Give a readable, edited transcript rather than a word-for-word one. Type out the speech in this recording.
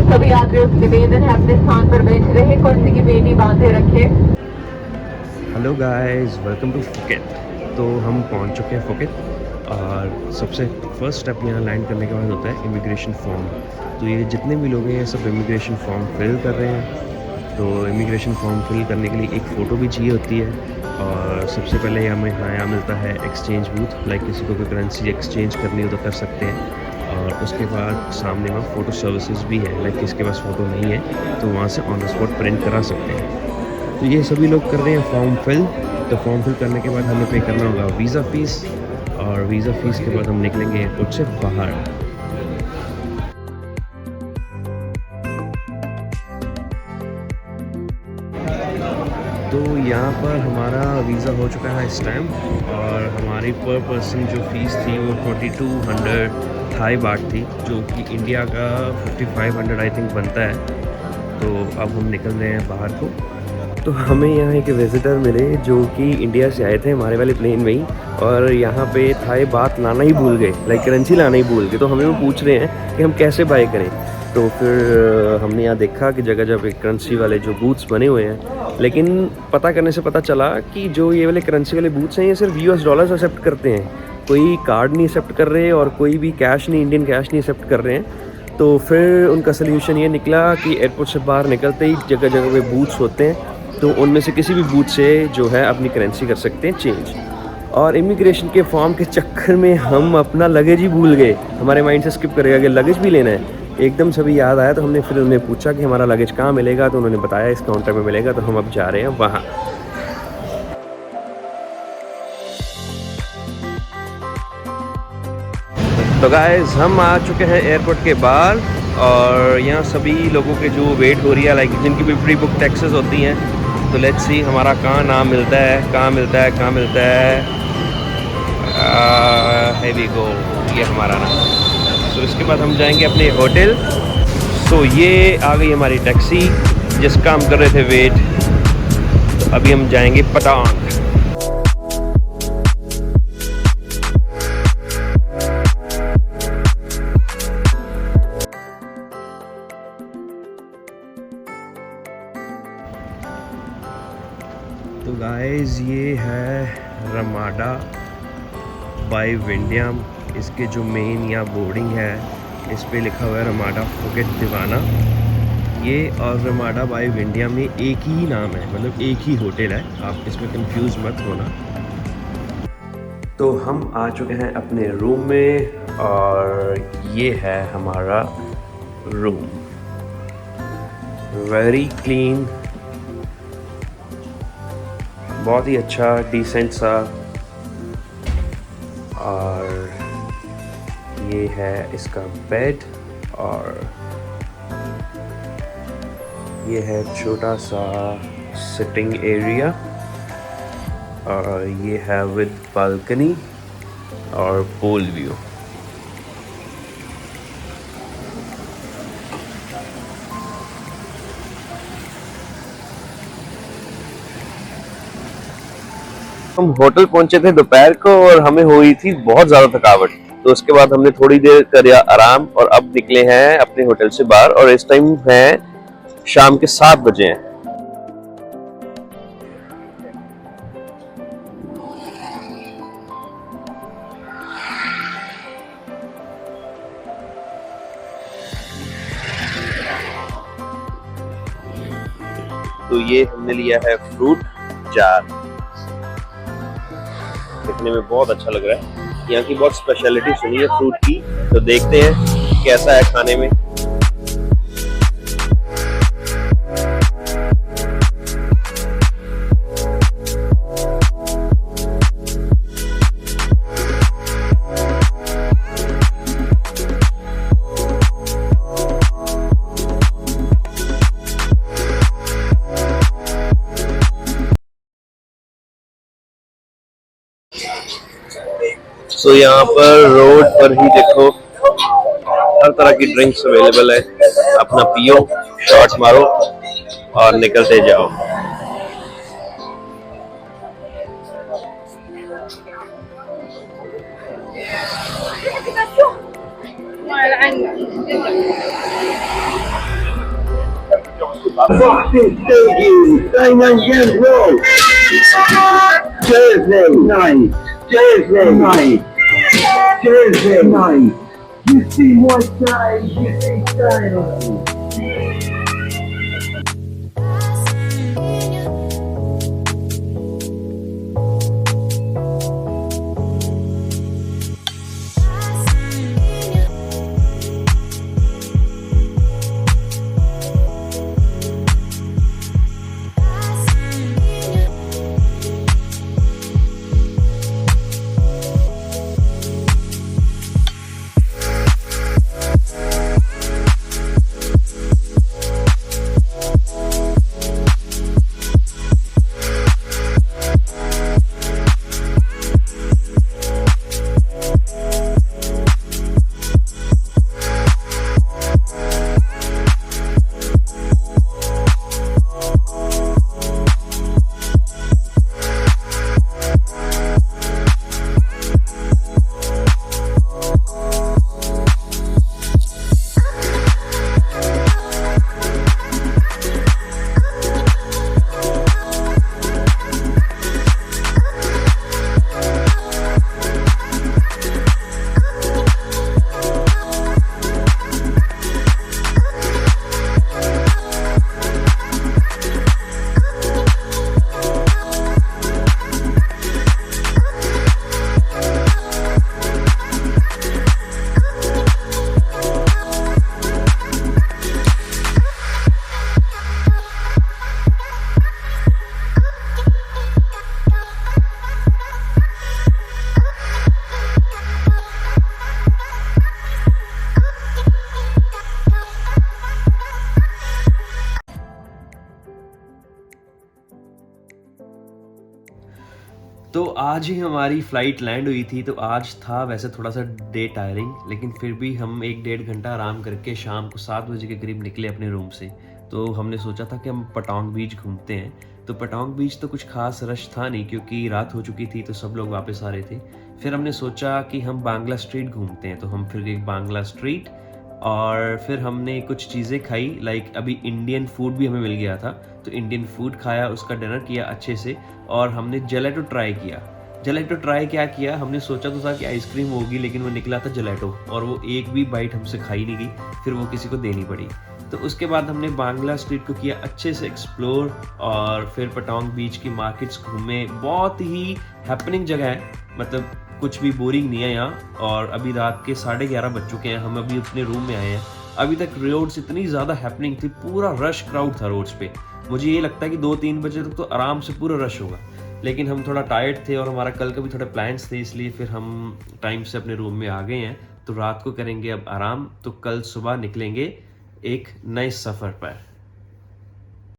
सभी यात्रियों से निवेदन है अपने स्थान पर बैठे रहे, कुर्सी की बेनी बांधे रखे। Hello guys, welcome to Phuket. तो हम पहुंच चुके हैं फुकेट और सबसे फर्स्ट स्टेप यहाँ लैंड करने के बाद होता है इमिग्रेशन फॉर्म। तो ये जितने भी लोग हैं ये सब इमिग्रेशन फॉर्म फिल कर रहे हैं। तो इमिग्रेशन फॉर्म फिल करने के लिए एक फ़ोटो भी चाहिए होती है और सबसे पहले हमें यहाँ मिलता है एक्सचेंज बूथ। लाइक किसी को कोई करेंसी एक्सचेंज करनी हो तो कर सकते हैं। और उसके बाद सामने वहाँ फ़ोटो सर्विसेज भी है। लाइक किसके पास फ़ोटो नहीं है तो वहाँ से ऑन द स्पॉट प्रिंट करा सकते हैं। तो ये सभी लोग कर रहे हैं फॉर्म फिल। तो फॉर्म फिल करने के बाद हमें पे करना होगा वीज़ा फ़ीस और वीज़ा फ़ीस के बाद हम निकलेंगे एयरपोर्ट से बाहर। तो यहाँ पर हमारा वीज़ा हो चुका है स्टैम्प और हमारी पर पर्सन जो फ़ीस थी वो 2200 थाई बाट थी, जो कि इंडिया का 5500 आई थिंक बनता है। तो अब हम निकल रहे हैं बाहर को। तो हमें यहाँ एक विज़िटर मिले जो कि इंडिया से आए थे हमारे वाले प्लेन में ही, और यहाँ पे थाई बात लाना ही भूल गए, लाइक करेंसी लाना ही भूल गए। तो हमें वो पूछ रहे हैं कि हम कैसे बाय करें। तो फिर हमने यहाँ देखा कि जगह जगह करेंसी वाले जो बूथ्स बने हुए हैं, लेकिन पता करने से पता चला कि जो ये वाले करेंसी वाले बूथ्स हैं ये सिर्फ US डॉलर्स एक्सेप्ट करते हैं, कोई कार्ड नहीं एक्सेप्ट कर रहे और कोई भी कैश नहीं, इंडियन कैश नहीं एक्सेप्ट कर रहे हैं। तो फिर उनका सल्यूशन ये निकला कि एयरपोर्ट से बाहर निकलते ही जगह जगह पे बूथ्स होते हैं, तो उनमें से किसी भी बूथ से जो है अपनी करेंसी कर सकते हैं चेंज। और इमिग्रेशन के फॉर्म के चक्कर में हम अपना लगेज ही भूल गए। हमारे माइंड से स्किप करेगा कि लगेज भी लेना है। एकदम से भी याद आया तो हमने फिर उन्हें पूछा कि हमारा लगेज कहाँ मिलेगा, तो उन्होंने बताया इस काउंटर में मिलेगा। तो हम अब जा रहे हैं वहाँ। तो गाइस हम आ चुके हैं एयरपोर्ट के बाहर और यहाँ सभी लोगों के जो वेट हो रही है, लाइक जिनकी भी प्री बुक टैक्सेस होती हैं। तो लेट्स सी हमारा कहाँ नाम मिलता है, कहाँ मिलता है, कहाँ मिलता है। है वी गो, ये हमारा नाम। तो इसके बाद हम जाएंगे अपने होटल। सो ये आ गई हमारी टैक्सी जिसका हम कर रहे थे वेट। तो अभी हम जाएंगे पटांग। तो गाइस ये है रमाडा बाय विंडियम। इसके जो मेन यहाँ बोर्डिंग है इस पे लिखा हुआ है रमाडा फुकेट दीवाना। ये और रमाडा बाय विंडियम में एक ही नाम है, मतलब एक ही होटल है, आप इसमें कंफ्यूज मत होना। तो हम आ चुके हैं अपने रूम में और ये है हमारा रूम। वेरी क्लीन, बहुत ही अच्छा डिसेंट सा। और ये है इसका बेड और ये है छोटा सा सिटिंग एरिया और ये है विद बालकनी और पूल व्यू। हम होटल पहुंचे थे दोपहर को और हमें हुई थी बहुत ज़्यादा थकावट। तो उसके बाद हमने थोड़ी देर किया आराम और अब निकले हैं अपने होटल से बाहर और इस टाइम है शाम के 7 बजे हैं। तो ये हमने लिया है फ्रूट जार, दिखने में बहुत अच्छा लग रहा है। यहाँ की बहुत स्पेशलिटी सुनी है फ्रूट की, तो देखते हैं कैसा है खाने में। तो यहाँ पर रोड पर ही देखो हर तरह की ड्रिंक्स अवेलेबल है। अपना पियो, शॉट मारो और निकलते जाओ। Boxing Stadium, Diamond Road. Thursday night. You see what side, you see style. तो आज ही हमारी फ़्लाइट लैंड हुई थी। तो आज था वैसे थोड़ा सा डे टायरिंग, लेकिन फिर भी हम 1-1.5 घंटा आराम करके शाम को 7 बजे के करीब निकले अपने रूम से। तो हमने सोचा था कि हम पटांग बीच घूमते हैं। तो पटांग बीच तो कुछ खास रश था नहीं, क्योंकि रात हो चुकी थी तो सब लोग वापस आ रहे थे। फिर हमने सोचा कि हम बांग्ला स्ट्रीट घूमते हैं, तो हम फिर गए बांग्ला स्ट्रीट और फिर हमने कुछ चीज़ें खाई। लाइक अभी इंडियन फूड भी हमें मिल गया था, तो इंडियन फूड खाया, उसका डिनर किया अच्छे से। और हमने जेलेटो ट्राई किया। जेलेटो ट्राई क्या किया, हमने सोचा तो था कि आइसक्रीम होगी, लेकिन वो निकला था जेलेटो, और वो एक भी बाइट हमसे खाई नहीं गई, फिर वो किसी को देनी पड़ी। तो उसके बाद हमने बांग्ला स्ट्रीट को किया अच्छे से एक्सप्लोर, और फिर पटांग बीच की मार्केट्स घूमे। बहुत ही हैपनिंग जगह है, मतलब कुछ भी बोरिंग नहीं है यहाँ। और अभी रात के 11:30 बज चुके हैं, हम अभी अपने रूम में आए हैं। अभी तक रोड्स इतनी ज़्यादा हैपनिंग थी, पूरा रश क्राउड था रोड्स पे। मुझे ये लगता है कि 2-3 बजे तक तो आराम से पूरा रश होगा, लेकिन हम थोड़ा टायर्ड थे और हमारा कल का भी थोड़े प्लान्स थे, इसलिए फिर हम टाइम से अपने रूम में आ गए हैं। तो रात को करेंगे अब आराम, तो कल सुबह निकलेंगे एक नए सफ़र पर।